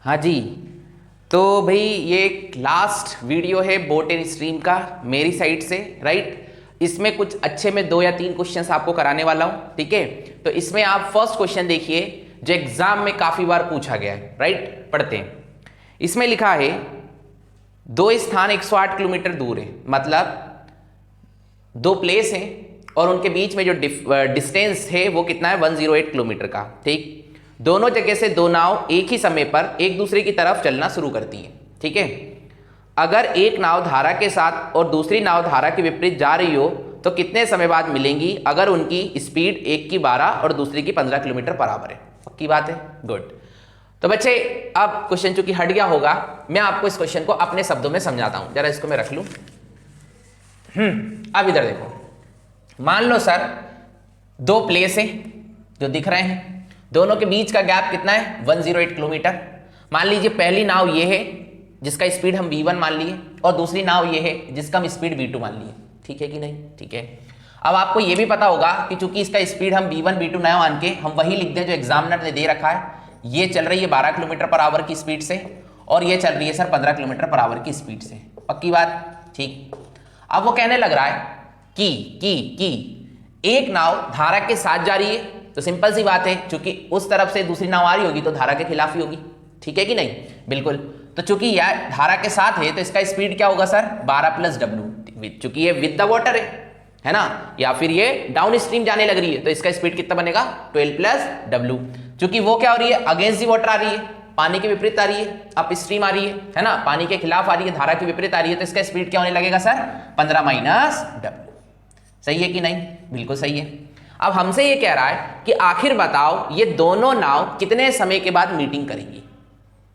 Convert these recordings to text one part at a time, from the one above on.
हाँ जी, तो भाई ये एक लास्ट वीडियो है बोट एंड स्ट्रीम का मेरी साइड से, राइट। इसमें कुछ अच्छे में 2 या 3 क्वेश्चंस आपको कराने वाला हूँ, ठीक है। तो इसमें आप फर्स्ट क्वेश्चन देखिए जो एग्जाम में काफी बार पूछा गया है, राइट। पढ़ते हैं। इसमें लिखा है 2 स्थान 108 किलोमीटर दूर है, मतलब 2 प्लेस हैं और उनके बीच में जो डिस्टेंस है वो कितना है 108 किलोमीटर का, ठीक। दोनों जगह से 2 नाव एक ही समय पर एक दूसरे की तरफ चलना शुरू करती हैं, ठीक है। अगर एक नाव धारा के साथ और दूसरी नाव धारा के विपरीत जा रही हो तो कितने समय बाद मिलेंगी अगर उनकी स्पीड एक की 12 और दूसरी की 15 किलोमीटर बराबर है। पक्की बात है, गुड। तो बच्चे अब क्वेश्चन चूंकि हट गया होगा, मैं आपको इस क्वेश्चन को अपने शब्दों में समझाता हूं। जरा इसको मैं रख लूं। अब इधर देखो, मान लो सर 2 प्लेस हैं जो दिख रहे हैं, दोनों के बीच का गैप कितना है 108 किलोमीटर। मान लीजिए पहली नाव ये है जिसका स्पीड हम v1 मान लिए और दूसरी नाव ये है जिसका हम स्पीड v2 मान लिए, ठीक है कि नहीं, ठीक है। अब आपको ये भी पता होगा कि चूंकि इसका स्पीड हम v1 v2 ना मान के हम वही लिख दें जो एग्जामिनर ने दे रखा है। ये चल रही है 12 किलोमीटर पर आवर की स्पीड से और ये चल रही है सर 15 किलोमीटर पर आवर की स्पीड से। पक्की बात, ठीक। अब वो कहने लग रहा है कि एक नाव धारा के साथ जा रही है, तो सिंपल सी बात है चूंकि उस तरफ से दूसरी नाव आ रही होगी तो धारा के खिलाफ ही होगी, ठीक है कि नहीं, बिल्कुल। तो चूंकि यह धारा के साथ है तो इसका स्पीड क्या होगा सर 12 प्लस डब्ल्यू, चूंकि ये विद द वाटर है ना, या फिर ये डाउन स्ट्रीम जाने लग रही है तो इसका स्पीड कितना बनेगा 12 प्लस डब्ल्यू। चूंकि वो क्या हो रही है अगेंस्ट दी वाटर आ रही है, पानी के विपरीत आ रही है, अप स्ट्रीम आ रही है ना, पानी के खिलाफ आ रही है, धारा के विपरीत आ रही है, तो इसका स्पीड क्या होने लगेगा सर 15 माइनस डब्ल्यू। सही है कि नहीं, बिल्कुल सही है। अब हमसे ये कह रहा है कि आखिर बताओ ये दोनों नाव कितने समय के बाद मीटिंग करेंगी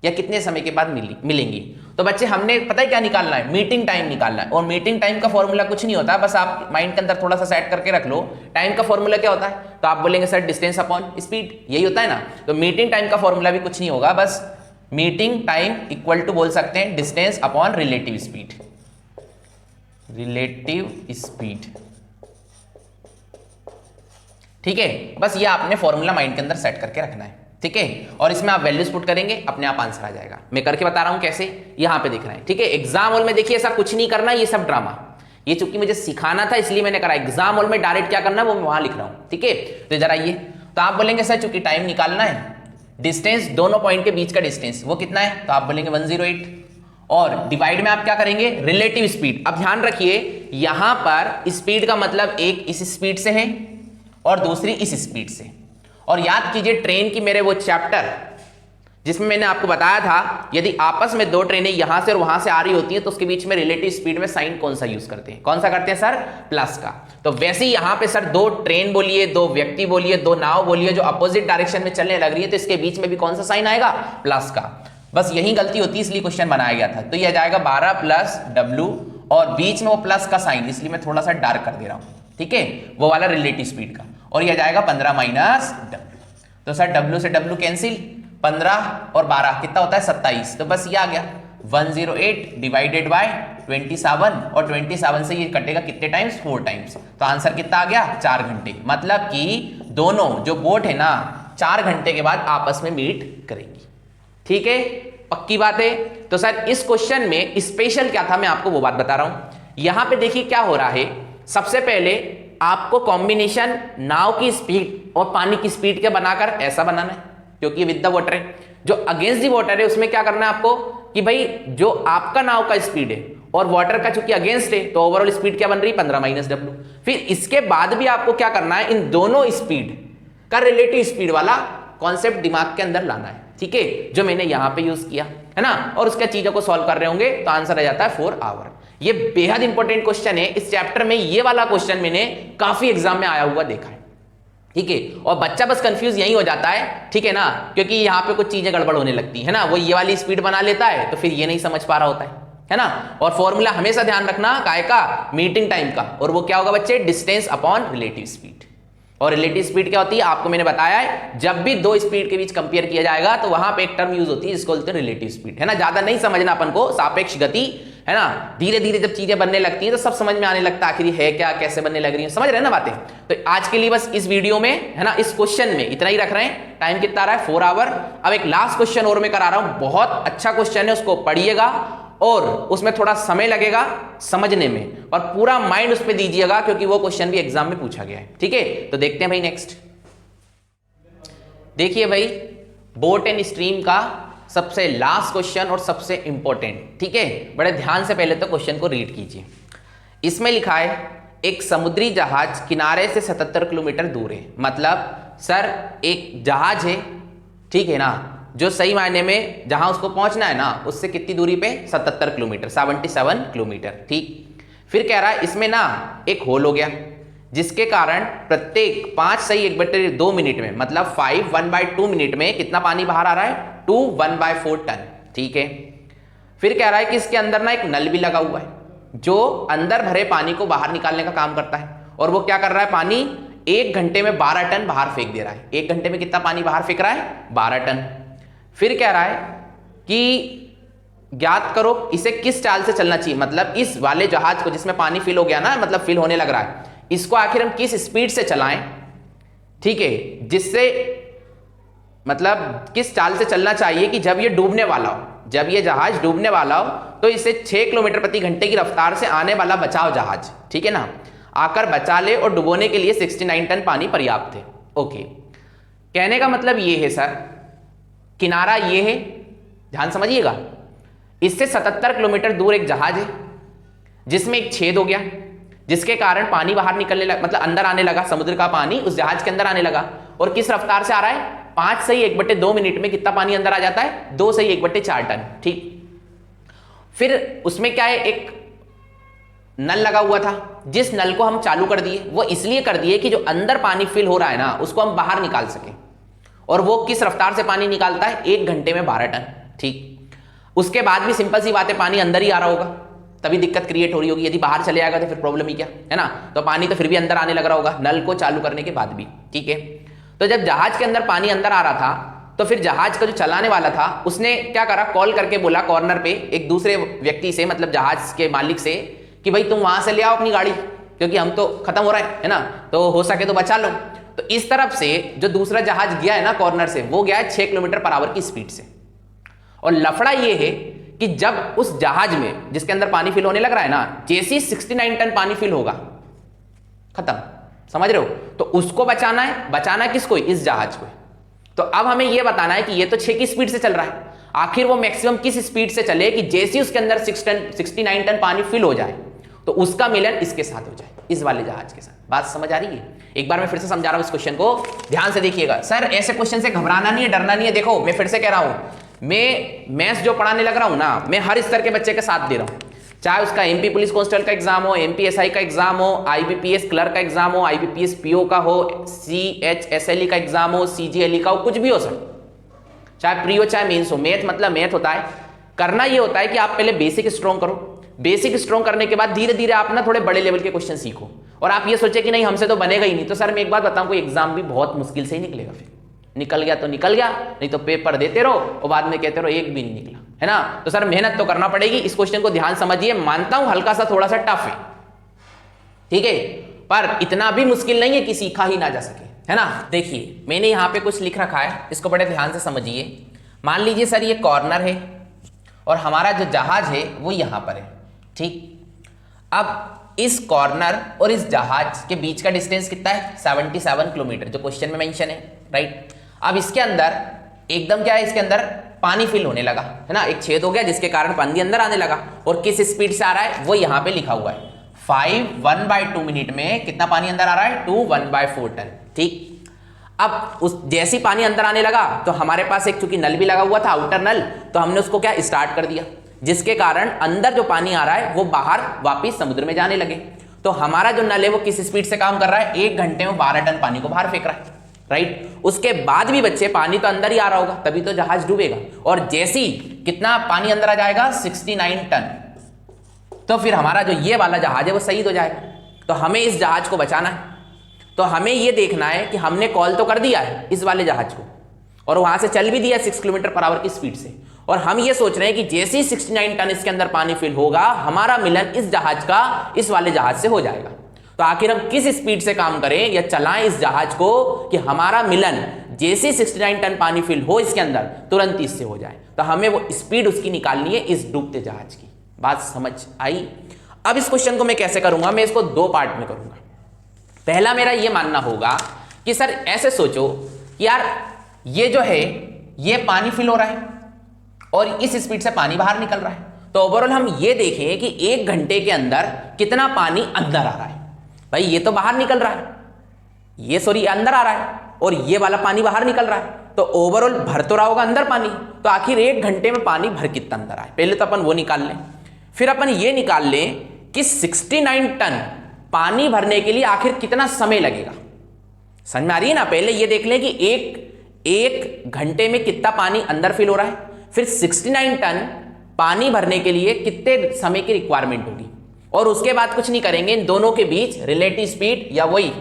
या कितने समय के बाद मिलेंगी। तो बच्चे हमने पता है क्या निकालना है, मीटिंग टाइम निकालना है। और मीटिंग टाइम का फॉर्मूला कुछ नहीं होता, बस आप माइंड के अंदर थोड़ा सा सेट करके रख लो। टाइम का फॉर्मूला क्या होता है, तो आप बोलेंगे सर डिस्टेंस अपॉन स्पीड, यही होता है ना। तो मीटिंग टाइम का फॉर्मूला भी कुछ नहीं होगा, बस मीटिंग टाइम इक्वल टू बोल सकते हैं distance upon relative speed, relative speed, ठीक है। बस ये आपने फॉर्मूला माइंड के अंदर सेट करके रखना है, ठीक है। और इसमें आप वैल्यूज पुट करेंगे, अपने आप आंसर आ जाएगा। मैं करके बता रहा हूं कैसे, यहां पे दिख रहा है, ठीक है। एग्जाम हॉल में देखिए ऐसा कुछ नहीं करना, ये सब ड्रामा, ये चूंकि मुझे सिखाना था इसलिए मैंने करा। एग्जाम हॉल में डायरेक्ट क्या करना है वो मैं वहां लिख रहा हूं, ठीक है। तो जरा ये, तो आप बोलेंगे सर चूंकि टाइम निकालना है, डिस्टेंस दोनों पॉइंट के बीच का डिस्टेंस वो कितना है, तो आप बोलेंगे 108 और डिवाइड में आप क्या करेंगे रिलेटिव स्पीड। अब ध्यान रखिए यहां पर स्पीड का मतलब एक इस स्पीड से है और दूसरी इस स्पीड से। और याद कीजिए ट्रेन की मेरे वो चैप्टर जिसमें मैंने आपको बताया था यदि आपस में 2 ट्रेनें यहां से और वहां से आ रही होती हैं तो उसके बीच में रिलेटिव स्पीड में साइन कौन सा यूज करते हैं, कौन सा करते हैं सर प्लस का। तो वैसे ही यहां पे सर 2 ट्रेन बोलिए, 2 व्यक्ति बोलिए, 2 नाव बोलिए जो अपोजिट डायरेक्शन में चलने लग रही है तो इसके बीच में भी कौन सा साइन आएगा प्लस का। बस यही गलती होती है इसलिए क्वेश्चन बनाया गया था। तो यह जाएगा 12 प्लस डब्ल्यू और बीच में वो प्लस का साइन इसलिए मैं थोड़ा सा डार्क कर दे रहा हूं, ठीक है, वो वाला रिलेटिव स्पीड का। और यह जाएगा 15 माइनस डब्ल्यू। तो सर डब्ल्यू से डब्ल्यू कैंसिल, 15 और 12 कितना होता है 27। तो बस ये आ गया 108 डिवाइडेड बाय 27 और 27 से ये कटेगा कितने टाइम्स 4 टाइम्स। तो आंसर कितना आ गया 4 घंटे। मतलब कि दोनों जो बोट है ना 4 घंटे के बाद आपस में मीट करेंगी, ठीक है, पक्की बात है। तो सर इस क्वेश्चन में स्पेशल क्या था मैं आपको वो बात बता रहा हूं। यहां पे देखिए क्या हो रहा है, सबसे पहले आपको कॉम्बिनेशन नाव की स्पीड और पानी की स्पीड के बनाकर ऐसा बनाना है क्योंकि विद द वाटर है। जो अगेंस्ट द वाटर है उसमें क्या करना है आपको कि भाई जो आपका नाव का स्पीड है और वाटर का चूंकि अगेंस्ट है तो ओवरऑल स्पीड क्या बन रही है 15 माइनस डब्ल्यू। फिर इसके बाद भी आपको क्या करना है इन दोनों स्पीड का रिलेटिव स्पीड वाला कॉन्सेप्ट दिमाग के अंदर लाना है, ठीक है, जो मैंने यहां पे यूज किया है ना। और उसके चीजों को सॉल्व कर रहे होंगे तो आंसर आ जाता है 4 आवर। ये बेहद इंपॉर्टेंट क्वेश्चन है, इस चैप्टर में ये वाला क्वेश्चन मैंने काफी एग्जाम में आया हुआ देखा है, ठीक है। और बच्चा बस कंफ्यूज यही हो जाता है, ठीक है ना, क्योंकि यहाँ पे कुछ चीजें गड़बड़ होने लगती है ना, वो ये वाली स्पीड बना लेता है तो फिर ये नहीं समझ पा रहा होता है ना। और फॉर्मूला हमेशा ध्यान रखना काय का मीटिंग टाइम का, और वो क्या होगा बच्चे डिस्टेंस अपॉन रिलेटिव स्पीड। और रिलेटिव स्पीड क्या होती है आपको मैंने बताया है, जब भी 2 स्पीड के बीच कंपेयर किया जाएगा तो वहां पे एक टर्म यूज होती है जिसको बोलते हैं रिलेटिव स्पीड, है ना। ज्यादा नहीं समझना अपन को, सापेक्ष गति है ना। धीरे धीरे जब चीजें बनने लगती हैं तो सब समझ में आने लगता है आखिर है क्या, कैसे बनने लग रही है, समझ रहे हैं ना बातें। तो आज के लिए बस इस वीडियो में, है ना, इस क्वेश्चन में इतना ही रख रहे हैं। टाइम कितना आ रहा है, 4 आवर। अब एक लास्ट क्वेश्चन और मैं करा रहा हूं, बहुत अच्छा क्वेश्चन है, उसको पढ़िएगा और उसमें थोड़ा समय लगेगा समझने में, और पूरा माइंड उस पर दीजिएगा क्योंकि वो क्वेश्चन भी एग्जाम में पूछा गया है। ठीक है, तो देखते हैं भाई नेक्स्ट। देखिए भाई, बोट एंड स्ट्रीम का सबसे लास्ट क्वेश्चन और सबसे इंपॉर्टेंट। ठीक है, बड़े ध्यान से पहले तो क्वेश्चन को रीड कीजिए। इसमें लिखा है एक समुद्री जहाज किनारे से 77 किलोमीटर दूर है। मतलब सर एक जहाज है, ठीक है ना, जो सही मायने में जहां उसको पहुंचना है ना उससे कितनी दूरी पे, 77 किलोमीटर, 77 किलोमीटर। ठीक, फिर कह रहा है इसमें ना एक होल हो गया जिसके कारण प्रत्येक 5 सही 1/2 मिनट में, मतलब 5 1/2 मिनट में कितना पानी बाहर आ रहा है, 2 1/4 टन। ठीक है, फिर कह रहा है कि इसके अंदर ना एक नल भी लगा हुआ है जो अंदर भरे पानी को बाहर निकालने का काम करता है, और वो क्या कर रहा है, पानी 1 घंटे में 12 टन बाहर फेंक दे रहा है। 1 घंटे में कितना पानी बाहर फेंक रहा है, 12 टन। फिर कह रहा है कि ज्ञात करो इसे किस चाल से चलना चाहिए, मतलब इस वाले जहाज को जिसमें पानी फिल हो गया ना, मतलब फिल होने लग रहा है, इसको आखिर हम किस स्पीड से चलाएं, ठीक है, जिससे मतलब किस चाल से चलना चाहिए कि जब ये डूबने वाला हो, जब ये जहाज डूबने वाला हो तो इसे 6 किलोमीटर प्रति घंटे की रफ्तार से आने वाला बचाव जहाज, ठीक है ना, आकर बचा ले और डुबोने के लिए 69 टन पानी पर्याप्त है। ओके, कहने का मतलब ये है सर, किनारा ये है, ध्यान समझिएगा, इससे 77 किलोमीटर दूर एक जहाज है जिसमें एक छेद हो गया जिसके कारण पानी बाहर निकलने लगा, मतलब अंदर आने लगा, समुद्र का पानी उस जहाज के अंदर आने लगा। और किस रफ्तार से आ रहा है, 5 सही 1/2 मिनट में कितना पानी अंदर आ जाता है, 2 सही 1/4 टन। ठीक, फिर उसमें क्या है, एक नल लगा हुआ था, जिस नल को हम चालू कर दिए, वो इसलिए कर दिए कि जो अंदर पानी फिल हो रहा है ना उसको हम बाहर निकाल सकें, और वो किस रफ्तार से पानी निकालता है, 1 घंटे में 12 टन। ठीक, उसके बाद भी सिंपल सी बात है, पानी अंदर ही आ रहा होगा तभी दिक्कत क्रिएट हो रही होगी, यदि बाहर चले जाएगा तो फिर प्रॉब्लम ही क्या है ना, तो पानी तो फिर भी अंदर आने लग रहा होगा नल को चालू करने के बाद भी। ठीक है, तो जब जहाज के अंदर पानी अंदर आ रहा था तो फिर जहाज का जो चलाने वाला था उसने क्या करा, कॉल करके बोला कॉर्नर पे एक दूसरे व्यक्ति से, मतलब जहाज के मालिक से, कि भाई तुम वहां से ले आओ अपनी गाड़ी क्योंकि हम तो खत्म हो रहा है ना, तो हो सके तो बचा लो। तो इस तरफ से जो दूसरा जहाज गया है ना कॉर्नर से, वो गया है 6 किलोमीटर पर आवर की स्पीड से। और लफड़ा ये है कि जब उस जहाज में जिसके अंदर पानी फिल होने लग रहा है ना, जैसे 69 टन पानी फिल होगा, खत्म, समझ रहे हो, तो उसको बचाना है। बचाना किसको, इस जहाज को। तो अब हमें यह बताना है कि ये तो 6 की स्पीड से चल रहा है, आखिर वो मैक्सिमम किस स्पीड से चले कि जैसे उसके अंदर 69 टन पानी फिल हो जाए तो उसका मिलन इसके साथ हो जाए, इस वाले जहाज के साथ। बात समझ आ रही है? एक बार मैं फिर से समझा रहा हूं इस क्वेश्चन को, ध्यान से देखिएगा। सर ऐसे क्वेश्चन से घबराना नहीं है, डरना नहीं है। देखो मैं फिर से कह रहा हूं, मैं मैथ्स जो पढ़ाने लग रहा हूं ना, मैं हर स्तर के बच्चे के साथ दे रहा हूं, चाहे उसका एमपी पुलिस कांस्टेबल का एग्जाम हो, एमपीएसआई का एग्जाम हो, आईबीपीएस क्लर्क का एग्जाम हो, आईबीपीएस पीओ का हो, सीएचएसएलई का एग्जाम हो, सीजीएलई का हो, कुछ भी हो सर, चाहे प्री हो चाहे मेंस हो। मैथ मतलब मैथ होता है, करना ये होता है कि आप पहले बेसिक स्ट्रॉन्ग करो, बेसिक स्ट्रॉन्ग करने के बाद धीरे धीरे आप ना थोड़े बड़े लेवल के क्वेश्चन सीखो। और आप ये सोचे कि नहीं हमसे तो बनेगा ही नहीं, तो सर मैं एक बात बताऊं, कोई एग्जाम भी बहुत मुश्किल से ही निकलेगा। फिर निकल गया तो निकल गया, नहीं तो पेपर देते रहो और बाद में कहते रहो एक भी नहीं निकला, है ना। तो सर मेहनत तो करना पड़ेगी। इस क्वेश्चन को ध्यान समझिए, मानता हूं हल्का सा थोड़ा सा टफ है, ठीक है, पर इतना भी मुश्किल नहीं है कि सीखा ही ना जा सके, है ना। देखिए मैंने यहां पे कुछ लिख रखा है, इसको बड़े ध्यान से समझिए। मान लीजिए सर ये कॉर्नर है और हमारा जो जहाज है वो यहां पर है, ठीक। अब इस कॉर्नर और इस जहाज के बीच का डिस्टेंस कितना है, 77 किलोमीटर, जो क्वेश्चन में मेंशन है, राइट। अब इसके अंदर एकदम क्या है, इसके अंदर पानी फिल होने लगा, है ना, एक छेद हो गया जिसके कारण पानी अंदर आने लगा, और किस स्पीड से आ रहा है वो यहां पे लिखा हुआ है, 5 1/2 मिनट में कितना पानी अंदर आ रहा है, 2 1/4 टन, ठीक। अब उस जैसे ही पानी अंदर आने लगा तो हमारे पास एक चूंकि नल भी लगा हुआ था, आउटर नल, तो हमने उसको क्या स्टार्ट कर दिया, जिसके कारण अंदर जो पानी आ रहा है वो बाहर वापिस समुद्र में जाने लगे। तो हमारा जो नल है वो किस स्पीड से काम कर रहा है, 1 घंटे में 12 टन पानी को बाहर फेंक रहा है, राइट। उसके बाद भी बच्चे पानी तो अंदर ही आ रहा होगा, तभी तो जहाज डूबेगा। और जैसे ही कितना पानी अंदर आ जाएगा, 69 टन, तो फिर हमारा जो ये वाला जहाज है वो शहीद हो जाएगा। तो हमें इस जहाज को बचाना है, तो हमें ये देखना है कि हमने कॉल तो कर दिया है इस वाले जहाज को, और वहां से चल भी दिया 6 किलोमीटर पर आवर की स्पीड से, और हम ये सोच रहे हैं कि जैसे ही 69 टन इसके अंदर पानी फिल होगा हमारा मिलन इस जहाज का इस वाले जहाज से हो जाएगा। तो आखिर हम किस स्पीड से काम करें या चलाएं इस जहाज को कि हमारा मिलन जैसे 69 टन पानी फिल हो इसके अंदर तुरंत इससे हो जाए। तो हमें वो स्पीड उसकी निकालनी है इस डूबते जहाज की। बात समझ आई? अब इस क्वेश्चन को मैं कैसे करूंगा, मैं इसको दो पार्ट में करूंगा। पहला मेरा ये मानना होगा कि सर ऐसे सोचो कि यार ये जो है ये पानी फिल हो रहा है और इस स्पीड से पानी बाहर निकल रहा है। तो ओवरऑल हम ये देखें कि 1 घंटे के अंदर कितना पानी अंदर आ रहा है। भाई ये तो बाहर निकल रहा है, ये सॉरी अंदर आ रहा है और ये वाला पानी बाहर निकल रहा है। तो ओवरऑल भर तो रहा होगा अंदर पानी, तो आखिर 1 घंटे में पानी भर कितना अंदर आए, पहले तो अपन वो निकाल लें। फिर अपन ये निकाल लें कि 69 टन पानी भरने के लिए आखिर कितना समय लगेगा। समझ में आ रही है ना? पहले ये देख लें कि एक घंटे में कितना पानी अंदर फिल हो रहा है, फिर 69 टन पानी भरने के लिए कितने समय की रिक्वायरमेंट होगी, और उसके बाद कुछ नहीं करेंगे, इन दोनों के बीच रिलेटिव स्पीड या वही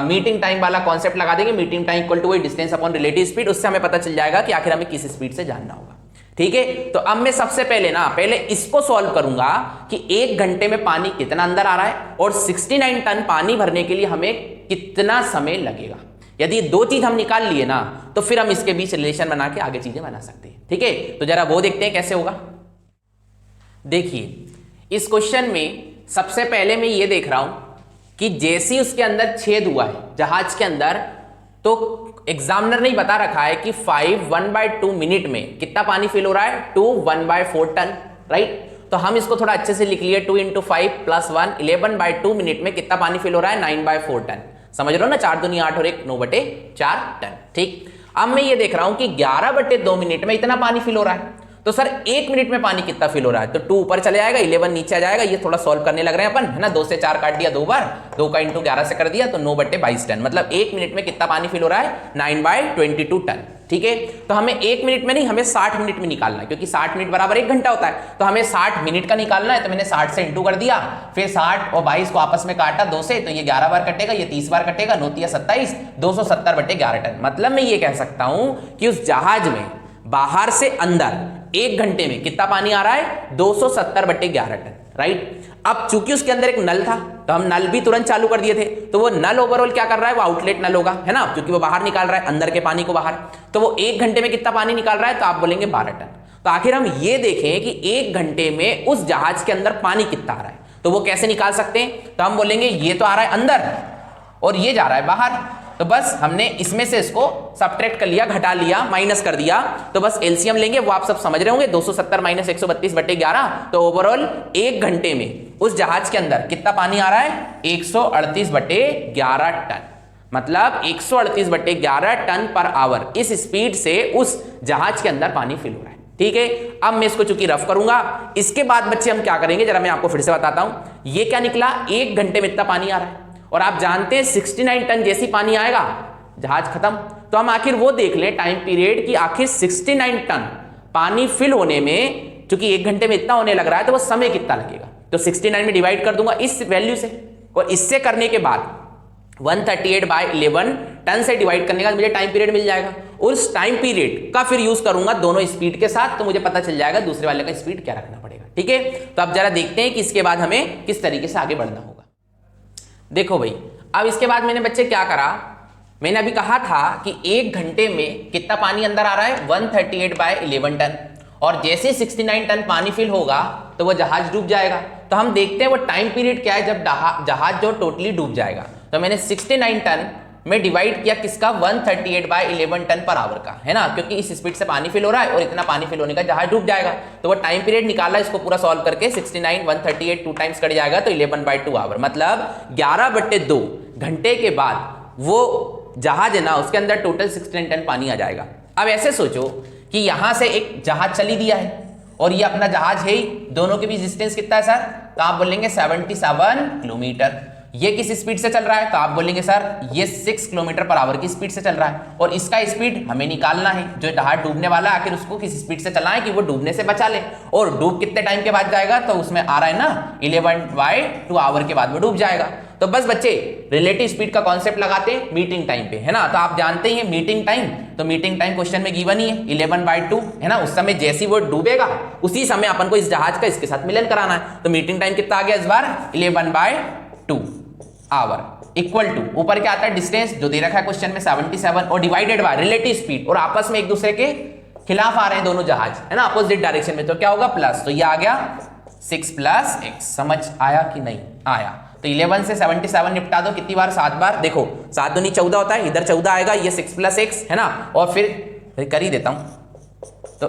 मीटिंग टाइम वाला कॉन्सेप्ट लगा देंगे। मीटिंग टाइम इक्वल टू वही डिस्टेंस अपॉन रिलेटिव स्पीड, उससे हमें पता चल जाएगा कि आखिर हमें किस स्पीड से जानना होगा। ठीक है, तो अब मैं सबसे पहले इसको सॉल्व करूंगा कि 1 घंटे में पानी कितना अंदर आ रहा है और 69 टन पानी भरने के लिए हमें कितना समय लगेगा। यदि दो चीज हम निकाल लिए ना तो फिर हम इसके बीच रिलेशन बना के आगे चीजें बना सकते हैं। ठीक है, तो जरा वो देखते हैं कैसे होगा। देखिए इस क्वेश्चन में सबसे पहले मैं ये देख रहा हूं कि जैसे ही उसके अंदर छेद हुआ है जहाज के अंदर, तो एग्जामिनर ने बता रखा है कि 1/2 मिनट में कितना पानी फिल हो रहा है, 2 1/4 टन, राइट। तो हम इसको थोड़ा अच्छे से लिख लिए, 2 × 5 + 1 11/2 मिनट में कितना पानी फिल हो रहा है, 9/4 टन। समझ रहे हो ना, 4 दूनी 8 और 1 9/4 टन। ठीक, अब मैं ये देख रहा हूं कि 11/2 मिनट में इतना पानी फिल हो रहा है। तो सर 1 मिनट में पानी कितना फिल हो रहा है, तो 2 ऊपर चले जाएगा, 11 नीचे आ जाएगा। ये थोड़ा सॉल्व करने लग रहे हैं अपन, है ना। 2 से 4 काट दिया 2 बार, 2 का × 11 से कर दिया, तो 9/22 टन। मतलब 1 मिनट में कितना पानी फिल हो रहा है, 9/22 टन। ठीक है, तो हमें 1 मिनट में नहीं, हमें 60 मिनट में निकालना है, क्योंकि 60 मिनट बराबर 1 घंटा होता है। तो हमें 60 मिनट का निकालना है, तो मैंने 60 से इंटू कर दिया, फिर 60 और 22 को आपस में काटा 2 से, तो ये 11 बार कटेगा, ये 30 बार कटेगा, 9 × 27 270/11 टन। मतलब मैं ये कह सकता हूं कि उस जहाज में बाहर से अंदर 1 घंटे में कितना पानी आ रहा है, 270/11 टन, राइट। अब चूंकि उसके अंदर एक नल था तो हम नल भी तुरंत चालू कर दिए थे, तो वो नल ओवरऑल क्या कर रहा है, वो आउटलेट नल होगा, है ना, क्योंकि वो बाहर निकाल रहा है अंदर के पानी को बाहर। तो वो 1 घंटे में कितना पानी निकाल रहा है, तो आप बोलेंगे 12 टन। तो आखिर हम ये देखें कि 1 घंटे में उस जहाज के अंदर पानी कितना आ रहा है, तो वो कैसे निकाल सकते हैं। तो हम बोलेंगे ये तो आ रहा है अंदर और ये जा रहा है बाहर, तो बस हमने इसमें से इसको सब्ट्रैक्ट कर लिया, घटा लिया, माइनस कर दिया। तो बस एलसीएम लेंगे, वो आप सब समझ रहे होंगे, 270 - 132/11। तो ओवरऑल 1 घंटे में उस जहाज के अंदर कितना पानी आ रहा है, 138/11 टन। मतलब 138/11 टन पर आवर इस स्पीड से उस जहाज के अंदर पानी फिल हो रहा है। ठीक है, अब मैं इसको चूंकि रफ करूंगा, इसके बाद बच्चे हम क्या करेंगे, जरा मैं आपको फिर से बताता हूं। ये क्या निकला, 1 घंटे में इतना पानी आ रहा है, और आप जानते हैं 69 टन जैसी पानी आएगा जहाज खत्म। तो हम आखिर वो देख लें टाइम पीरियड कि आखिर 69 टन पानी फिल होने में, चूंकि 1 घंटे में इतना होने लग रहा है, तो वो समय कितना लगेगा। तो 69 में डिवाइड कर दूंगा इस वैल्यू से, और इससे करने के बाद 138/11 टन से डिवाइड करने का मुझे टाइम पीरियड मिल जाएगा। उस टाइम पीरियड का फिर यूज करूंगा दोनों स्पीड के साथ, तो मुझे पता चल जाएगा दूसरे वाले का स्पीड क्या रखना पड़ेगा। ठीक है, तो अब जरा देखते हैं कि इसके बाद हमें किस तरीके से आगे बढ़ना होगा। देखो भाई, अब इसके बाद मैंने बच्चे क्या करा, मैंने अभी कहा था कि 1 घंटे में कितना पानी अंदर आ रहा है, 138/11 टन। और जैसे 69 टन पानी फिल होगा तो वो जहाज डूब जाएगा। तो हम देखते हैं वो टाइम पीरियड क्या है जब जहाज जो टोटली डूब जाएगा। तो मैंने 69 टन में डिवाइड किया किसका, 138/11 टन पर आवर का, है ना, क्योंकि इस स्पीड से पानी फिल हो रहा है और इतना पानी फिल होने का जहाज डूब जाएगा। तो वो टाइम पीरियड निकाला, इसको पूरा सॉल्व करके 69 138 2 टाइम्स कट जाएगा, तो 11/2 आवर, मतलब 11/2 घंटे के बाद वो जहाज है ना, उसके अंदर टोटल 69 टन पानी आ जाएगा। अब ऐसे सोचो कि यहां से एक जहाज चली दिया है और ये अपना जहाज है ही, दोनों के बीच डिस्टेंस कितना है सर, तो आप बोलेंगे 77 किलोमीटर। ये किस स्पीड से चल रहा है, तो आप बोलेंगे सर ये 6 किलोमीटर पर आवर की स्पीड से चल रहा है। और इसका स्पीड हमें निकालना है, जो जहाज डूबने वाला है आखिर उसको किस स्पीड से चलना है कि वो डूबने से बचा ले। और डूब कितने टाइम के बाद जाएगा, तो उसमें आ रहा है ना 11/2 आवर के बाद वो डूब जाएगा। तो तो बस बच्चे रिलेटिव स्पीड का कॉन्सेप्ट लगाते हैं मीटिंग टाइम पे, है ना। तो आप जानते ही हैं मीटिंग टाइम, तो मीटिंग टाइम क्वेश्चन में गिवन ही है 11/2, है ना। उस समय जैसी वो डूबेगा उसी समय अपन को इस जहाज का इसके साथ मिलन कराना है। तो मीटिंग टाइम कितना आ गया इस बार 11/2 आवर इक्वल टू ऊपर क्या आता है डिस्टेंस जो दे रखा है क्वेश्चन में 77 और डिवाइडेड बाय रिलेटिव स्पीड, और आपस में एक दूसरे के खिलाफ आ रहे हैं दोनों जहाज, है ना, अपोजिट डायरेक्शन में, तो क्या होगा प्लस, तो ये आ गया 6 + x। समझ आया कि नहीं आया? तो 11 से 77 निपटा दो कितनी बार, 7 बार। देखो 7 दूनी 14 होता है, इधर 14 आएगा, ये 6 + x, है ना, और फिर कर ही देता हूं, तो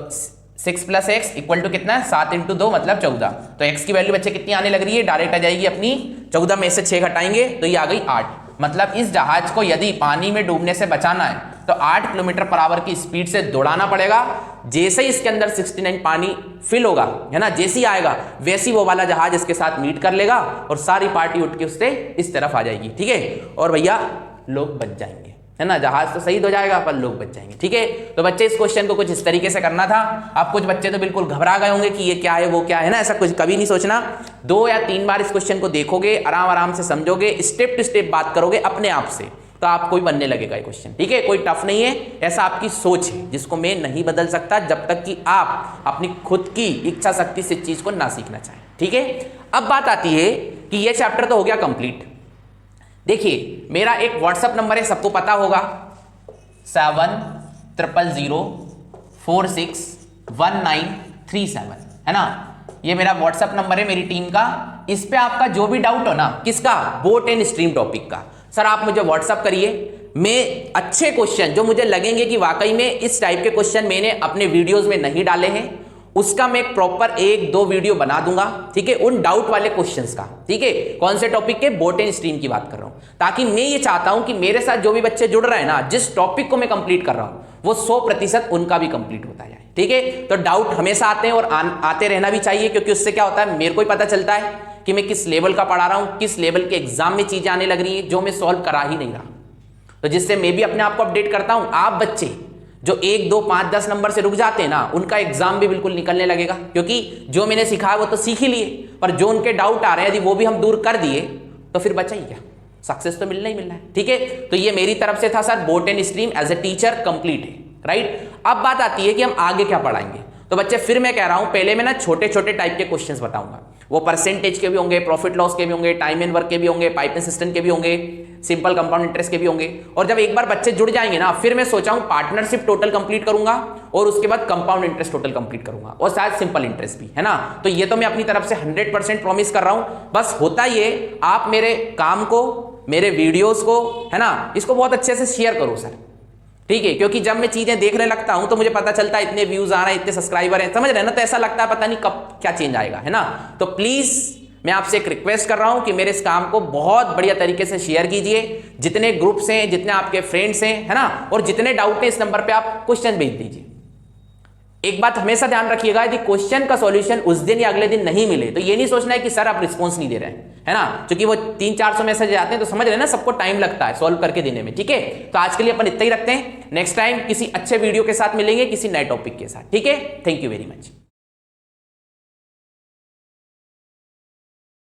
6 + x इक्वल टू कितना है 7 × 2 मतलब 14। तो x की वैल्यू बच्चे कितनी आने लग रही है, डायरेक्ट आ जाएगी अपनी 14 में से 6 घटाएंगे तो ये आ गई 8। मतलब इस जहाज को यदि पानी में डूबने से बचाना है तो 8 किलोमीटर/आवर की स्पीड से दौड़ाना पड़ेगा। जैसे ही इसके अंदर 69 पानी फिल होगा, है ना, जैसे ही आएगा वैसे ही वो वाला जहाज इसके साथ मीट कर लेगा और सारी पार्टी उठ के उससे इस तरफ आ जाएगी, ठीक है, और भैया लोग बच जाएंगे, है ना, जहाज तो शहीद हो जाएगा पर लोग बच जाएंगे, ठीक है। तो बच्चे इस क्वेश्चन को कुछ इस तरीके से करना था। अब कुछ बच्चे तो बिल्कुल घबरा गए होंगे कि ये क्या है वो क्या है ना, ऐसा कुछ कभी नहीं सोचना। 2 या 3 बार इस क्वेश्चन को देखोगे, आराम आराम से समझोगे, स्टेप टू स्टेप बात करोगे अपने आप से, तो आपको ही बनने लगेगा ये क्वेश्चन, ठीक है। कोई टफ नहीं है, ऐसा आपकी सोच है जिसको मैं नहीं बदल सकता जब तक कि आप अपनी खुद की इच्छा शक्ति से चीज को ना सीखना चाहें, ठीक है। अब बात आती है कि ये चैप्टर तो हो गया कंप्लीट। देखिए मेरा एक व्हाट्सएप नंबर है, सबको पता होगा, 7000461937, है ना, ये मेरा व्हाट्सएप नंबर है मेरी टीम का। इस पे आपका जो भी डाउट हो ना, किसका, बोट एंड स्ट्रीम टॉपिक का, सर आप मुझे व्हाट्सएप करिए। मैं अच्छे क्वेश्चन जो मुझे लगेंगे कि वाकई में इस टाइप के क्वेश्चन मैंने अपने वीडियोस में नहीं डाले हैं, उसका मैं प्रॉपर 1-2 वीडियो बना दूंगा, ठीक है, उन डाउट वाले क्वेश्चंस का, ठीक है। कौन से टॉपिक के, बोट एंड स्ट्रीम की बात कर रहा हूं, ताकि मैं ये चाहता हूं कि मेरे साथ जो भी बच्चे जुड़ रहे हैं ना, जिस टॉपिक को मैं कंप्लीट कर रहा हूं वो 100% उनका भी कंप्लीट होता जाए, ठीक है। तो डाउट हमेशा आते हैं और आते रहना भी चाहिए, क्योंकि उससे क्या होता है, मेरे को ही पता चलता है कि मैं किस लेवल का पढ़ा रहा हूं, किस लेवल के एग्जाम में चीजें आने लग रही हैं जो मैं सॉल्व करा ही नहीं रहा, तो जिससे मैं भी अपने आप को अपडेट करता हूं। आप बच्चे जो 1, 2, 5, 10 नंबर से रुक जाते हैं ना, उनका एग्जाम भी बिल्कुल निकलने लगेगा, क्योंकि जो मैंने सिखाया वो तो सीख ही लिए, पर जो उनके डाउट आ रहे हैं यदि वो भी हम दूर कर दिए तो फिर बचा ही क्या, सक्सेस तो मिलना ही मिलना है, ठीक है। तो ये मेरी तरफ से था sir, boat and stream as a teacher complete है, राइट। अब बात आती है कि हम आगे क्या पढ़ाएंगे। तो बच्चे फिर मैं कह रहा हूं, पहले मैं ना छोटे छोटे टाइप के क्वेश्चंस बताऊंगा, वो परसेंटेज के भी होंगे, प्रॉफिट लॉस के भी होंगे, टाइम एंड वर्क के भी होंगे, पाइप एंड सिस्टम के भी होंगे, सिंपल कंपाउंड इंटरेस्ट के भी होंगे। और जब एक बार बच्चे जुड़ जाएंगे ना, फिर मैं सोचा हूं पार्टनरशिप टोटल कंप्लीट करूंगा और उसके बाद कंपाउंड इंटरेस्ट टोटल कंप्लीट करूंगा और शायद सिंपल इंटरेस्ट भी, है ना। तो ये तो मैं अपनी तरफ से 100% प्रॉमिस कर रहा हूं। बस होता ये, आप मेरे काम को, मेरे वीडियोस को, है ना, इसको बहुत अच्छे से शेयर करो सर, ठीक है, क्योंकि जब मैं चीजें देखने लगता हूं तो मुझे पता चलता है इतने व्यूज आ रहे हैं, इतने सब्सक्राइबर हैं, समझ रहे हैं ना, तो ऐसा लगता है पता नहीं कब क्या चेंज आएगा, है ना। तो प्लीज मैं आपसे एक रिक्वेस्ट कर रहा हूं कि मेरे इस काम को बहुत बढ़िया तरीके से शेयर कीजिए, जितने ग्रुप्स हैं, जितने आपके फ्रेंड्स हैं, है ना, और जितने डाउट है इस नंबर पे आप क्वेश्चन भेज दीजिए। एक बात हमेशा ध्यान रखिएगा, यदि क्वेश्चन का सॉल्यूशन उस दिन या अगले दिन नहीं मिले तो ये नहीं सोचना है कि सर आप रिस्पॉन्स नहीं दे रहे हैं, है ना, क्योंकि वो 300-400 मैसेज आते हैं तो समझ रहे हैं ना, सबको टाइम लगता है सॉल्व करके देने में, ठीक है। तो आज के लिए अपन इतना ही रखते हैं, नेक्स्ट टाइम किसी अच्छे वीडियो के साथ मिलेंगे, किसी नए टॉपिक के साथ, ठीक है। Thank you very much.